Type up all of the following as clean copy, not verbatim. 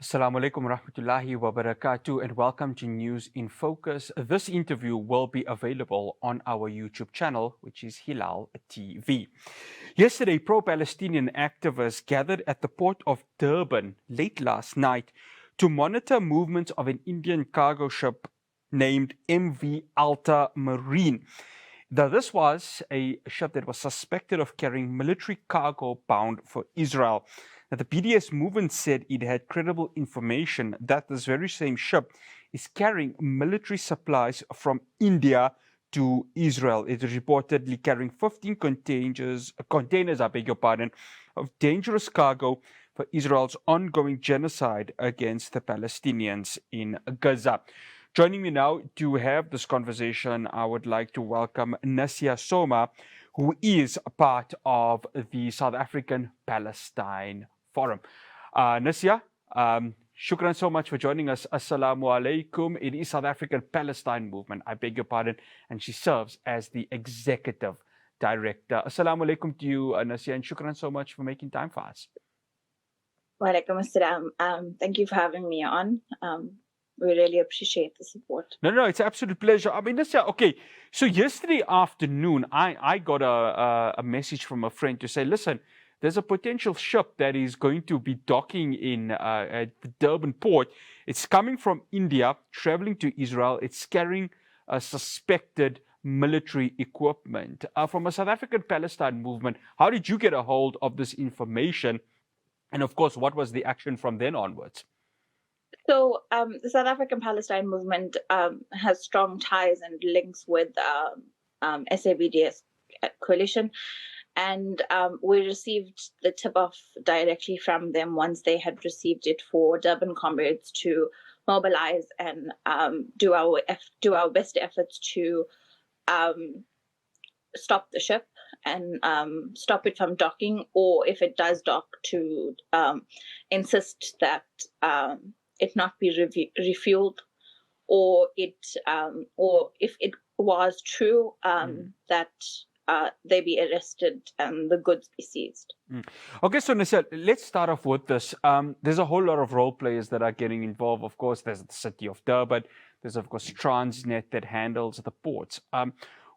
Assalamu alaikum rahmatullahi wa barakatuh and welcome to News in Focus. This interview will be available on our YouTube channel, which is Hilaal TV. Yesterday, pro-Palestinian activists gathered at the port of Durban late last night to monitor movements of an Indian cargo ship named MV Ultamarine. Now, this was a ship that was suspected of carrying military cargo bound for Israel. Now, the BDS movement said it had credible information that this very same ship is carrying military supplies from India to Israel. It is reportedly carrying 15 containers, I beg your pardon, of dangerous cargo for Israel's ongoing genocide against the Palestinians in Gaza. Joining me now to have this conversation, I would like to welcome Nasiha Soomar, who is a part of the South African Palestine Forum. Nasiha, shukran so much for joining us. Assalamu alaikum. It is South African Palestine Movement, I beg your pardon, and she serves as the executive director. Assalamu alaikum to you, Nasiha, and shukran so much for making time for us. Wa alaikum assalam. Thank you for having me on. We really appreciate the support. No, it's an absolute pleasure. I mean, okay. So yesterday afternoon, I got a message from a friend to say, listen, there's a potential ship that is going to be docking in at the Durban port. It's coming from India, traveling to Israel. It's carrying suspected military equipment. From a South African Palestine movement, how did you get a hold of this information? And of course, what was the action from then onwards? So the South African Palestine Movement has strong ties and links with SABDS coalition. And we received the tip-off directly from them once they had received it for Durban comrades to mobilize and do our best efforts to stop the ship and stop it from docking, or if it does dock, to insist that it not be refueled, or if it was true, that they be arrested and the goods be seized. Okay, so Nasiha, let's start off with this. There's a whole lot of role players that are getting involved. Of course, there's the city of Durban. There's, of course, Transnet that handles the ports.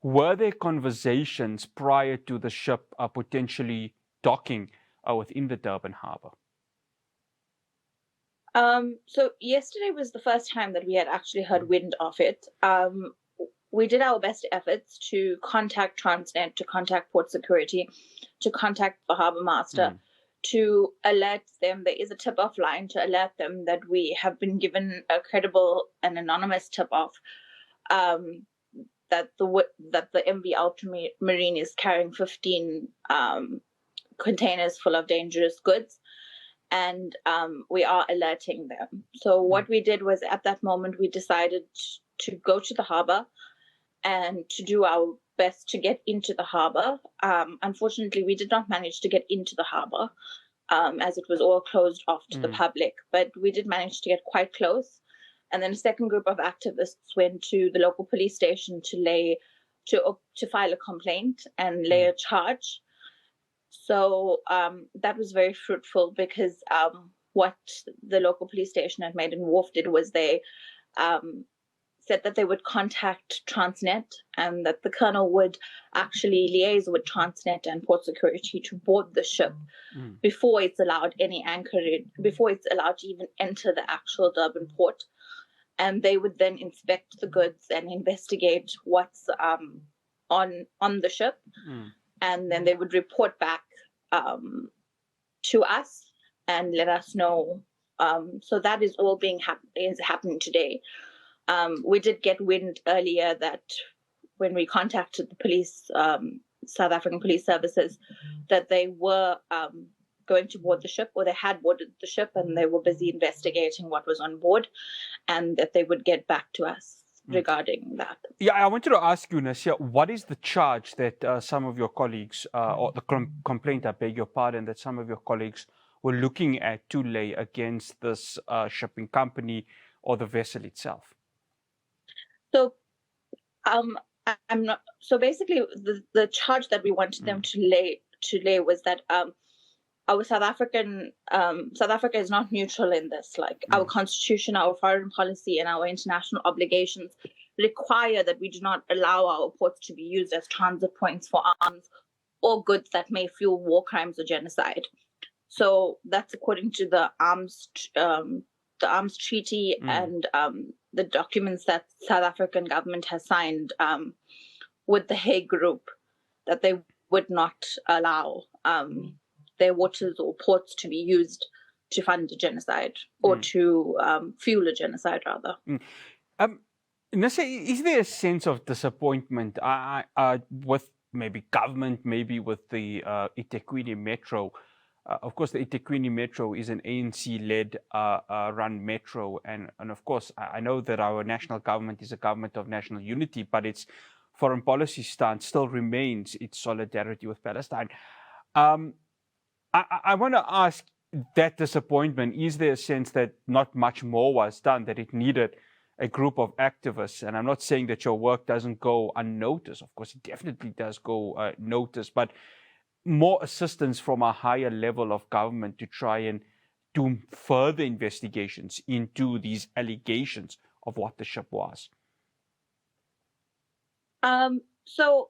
Were there conversations prior to the ship potentially docking within the Durban harbour? So yesterday was the first time that we had actually heard wind of it. We did our best efforts to contact Transnet, to contact Port Security, to contact the harbour master, to alert them. There is a tip-off line to alert them that we have been given a credible and anonymous tip-off that the MV Ultamarine is carrying 15 containers full of dangerous goods. And we are alerting them. So what we did was, at that moment, we decided to go to the harbour and to do our best to get into the harbour. Unfortunately, we did not manage to get into the harbour as it was all closed off to the public, but we did manage to get quite close. And then a second group of activists went to the local police station to file a complaint and lay a charge. So that was very fruitful, because what the local police station at Maiden Wharf did was they said that they would contact Transnet, and that the colonel would actually liaise with Transnet and Port Security to board the ship before it's allowed any anchorage, before it's allowed to even enter the actual Durban port. And they would then inspect the goods and investigate what's on the ship. And then they would report back to us and let us know. So that is all is happening today. We did get wind earlier that when we contacted the police, South African Police Services, that they were going to board the ship, or they had boarded the ship, and they were busy investigating what was on board, and that they would get back to us regarding that. Yeah, I wanted to ask you, Nasiha, what is the charge that some of your colleagues, or the complaint, I beg your pardon, that some of your colleagues were looking at to lay against this shipping company or the vessel itself? So, I'm not. So basically, the charge that we wanted them to lay was that our South Africa is not neutral in this. Like our constitution, our foreign policy, and our international obligations require that we do not allow our ports to be used as transit points for arms or goods that may fuel war crimes or genocide. So that's according to the arms treaty and the documents that South African government has signed with the Hague Group, that they would not allow their waters or ports to be used to fund a genocide or to fuel a genocide, rather. Nasiha, is there a sense of disappointment with maybe government, maybe with the eThekwini Metro? Of course, the eThekwini Metro is an ANC-led run metro, and of course, I know that our national government is a government of national unity, but its foreign policy stance still remains its solidarity with Palestine. I want to ask that disappointment, is there a sense that not much more was done, that it needed a group of activists? And I'm not saying that your work doesn't go unnoticed. Of course, it definitely does go noticed, but more assistance from a higher level of government to try and do further investigations into these allegations of what the ship was. So,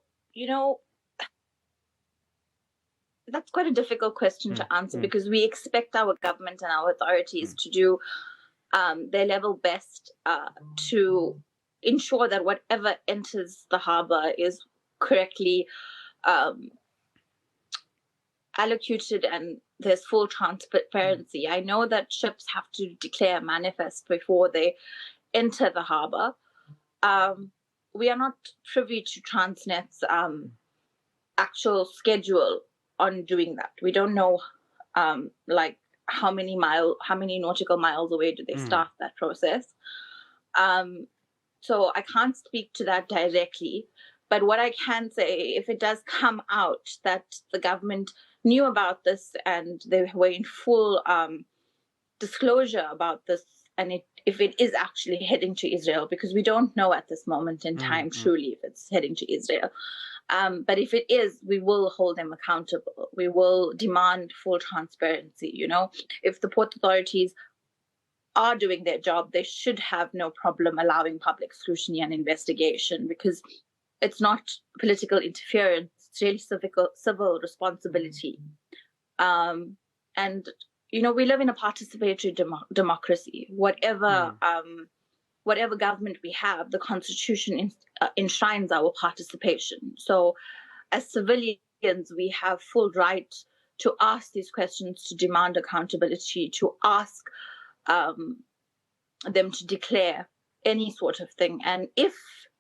that's quite a difficult question to answer because we expect our government and our authorities to do their level best to ensure that whatever enters the harbour is correctly allocated and there's full transparency. I know that ships have to declare a manifest before they enter the harbour. We are not privy to Transnet's actual schedule on doing that. We don't know like how many nautical miles away do they start that process. So I can't speak to that directly. But what I can say, if it does come out that the government knew about this and they were in full disclosure about this, and if it is actually heading to Israel, because we don't know at this moment in time truly if it's heading to Israel. But if it is, we will hold them accountable. We will demand full transparency. If the port authorities are doing their job, they should have no problem allowing public scrutiny and investigation, because it's not political interference. It's really civil responsibility. And we live in a participatory democracy. Whatever government we have, the Constitution enshrines our participation. So as civilians, we have full right to ask these questions, to demand accountability, to ask them to declare any sort of thing. And if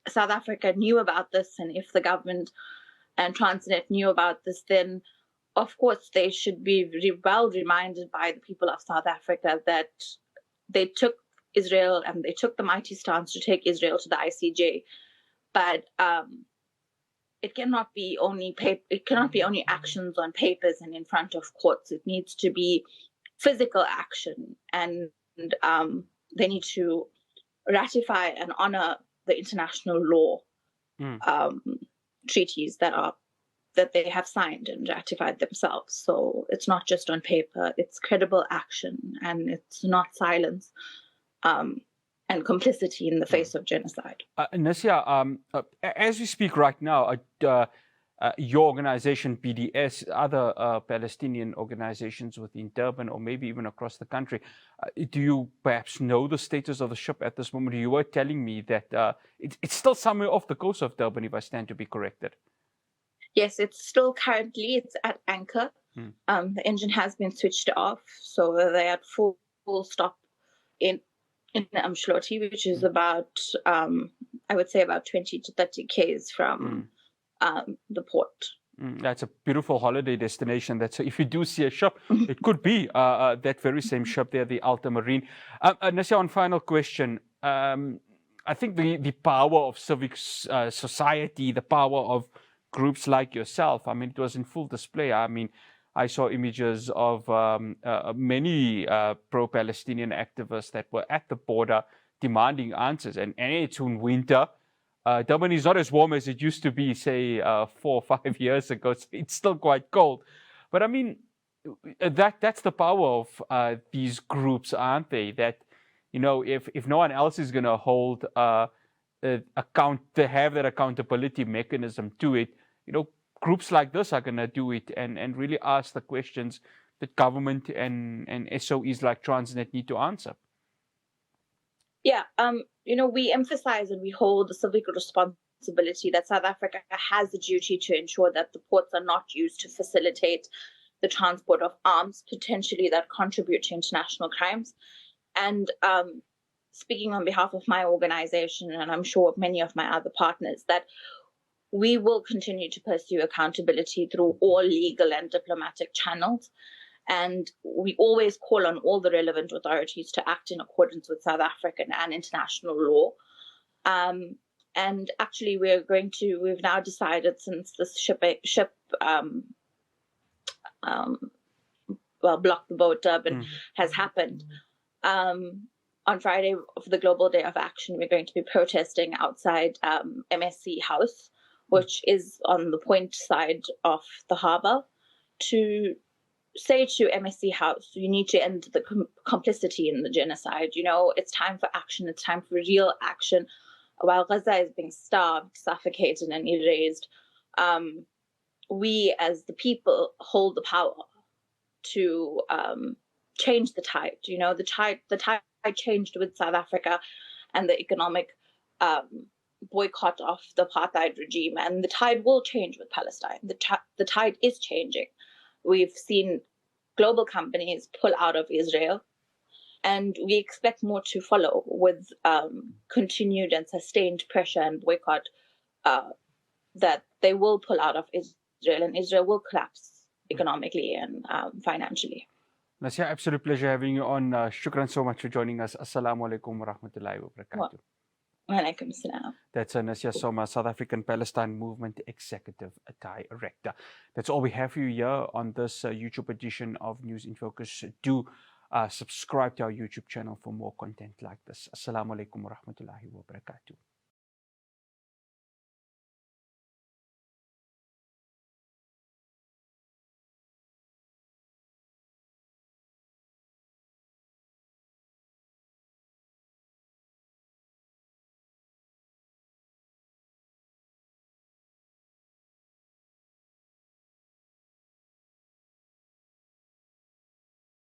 South Africa knew about this, and if the government and Transnet knew about this, then of course they should be well reminded by the people of South Africa that they took Israel and they took the mighty stance to take Israel to the ICJ. But it cannot be only actions on papers and in front of courts. It needs to be physical action, and they need to ratify and honor the international law treaties that they have signed and ratified themselves. So it's not just on paper, it's credible action, and it's not silence and complicity in the face of genocide. Nasiha, as we speak right now, your organization, PDS, other Palestinian organizations within Durban or maybe even across the country, do you perhaps know the status of the ship at this moment? You were telling me that it's still somewhere off the coast of Durban, if I stand to be corrected. Yes, it's at anchor. The engine has been switched off, so they're at full stop in Mshloti, which is about, I would say about 20 to 30 k's from the port. That's a beautiful holiday destination. If you do see a ship, it could be that very same ship there, the Ultamarine. Nasiha, one final question. I think the power of civic society, the power of groups like yourself, I mean, it was in full display. I mean, I saw images of many pro-Palestinian activists that were at the border demanding answers. And it's in winter. Durban is not as warm as it used to be, say, 4 or 5 years ago. So it's still quite cold. But I mean, that's the power of these groups, aren't they? That, you know, if no one else is going to hold account, to have that accountability mechanism to it, you know, groups like this are going to do it and really ask the questions that government and SOEs like Transnet need to answer. Yeah, you know, we emphasize and we hold the civic responsibility that South Africa has a duty to ensure that the ports are not used to facilitate the transport of arms, potentially that contribute to international crimes. And speaking on behalf of my organization, and I'm sure of many of my other partners, that we will continue to pursue accountability through all legal and diplomatic channels. And we always call on all the relevant authorities to act in accordance with South African and international law. And actually, we've now decided, since this ship block the boat Durban has happened, on Friday for the Global Day of Action, we're going to be protesting outside MSC House, which is on the point side of the harbour, to say to MSC House, you need to end the complicity in the genocide. You know, it's time for action. It's time for real action. While Gaza is being starved, suffocated, and erased, we as the people hold the power to change the tide. You know, the tide changed with South Africa and the economic boycott of the apartheid regime, and the tide will change with Palestine. The tide is changing. We've seen global companies pull out of Israel, and we expect more to follow with continued and sustained pressure and boycott, that they will pull out of Israel, and Israel will collapse economically and financially. Nasiha, absolute pleasure having you on. Shukran so much for joining us. Assalamu alaikum wa rahmatullahi wa barakatuh. Walaikum salam. That's Nasiha Soomar, South African Palestine Movement Executive Director. That's all we have for you here on this YouTube edition of News in Focus. Do subscribe to our YouTube channel for more content like this. Assalamu alaikum wa rahmatullahi wa barakatuh.